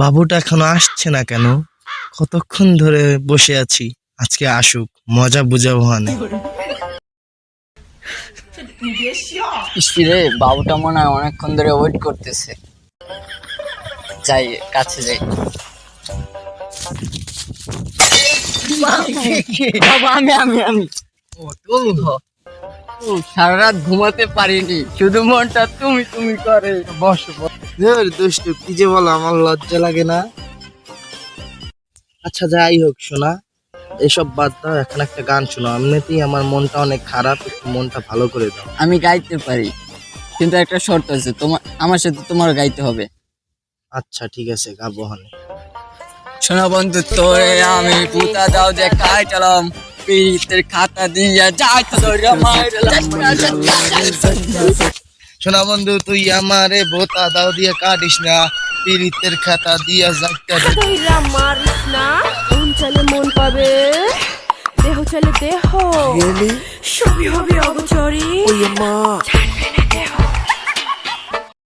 বাবুটা এখনো আসছে না কেন? কতক্ষণ ধরে বসে আছি, আজকে আসুক, মজা বুঝাবো হানে। রে বাবুটা মনে হয় অনেকক্ষণ ধরে ওয়েট করতেছে। যাই, কাছে যাই। বাবা, আমি সারা রাত ঘুমাতে পারিনি, শুধু মনটা তুমি তুমি করে। বসো বসো। দুষ্টু, কি যে বলো, আমার লজ্জা লাগে না? আচ্ছা যাই হোক শোনা, এসব বাদ দাও, এখন একটা গান শোনো। এমনিতেই আমার মনটা অনেক খারাপ, একটু মনটা ভালো করে দাও। আমি গাইতে পারি, কিন্তু একটা শর্ত আছে, আমার সাথে তোমারও গাইতে হবে। আচ্ছা ঠিক আছে, গাবো হানে। শোনা বন্ধু, তোরে আমি পুতা দাও যে কাইটালাম, পীড়িতের খাতা দিয়া যাই তো শোনা বন্ধু, তুই আমারে বোতা দাও দিয়ে কাটিস না, পীড়িতের খাতা দিয়া যাইতা দে। কইরা মারিস না, মন চাইলে মন পাবে, দেহ চাইলে দেহ, সবই হবে অগোচরে।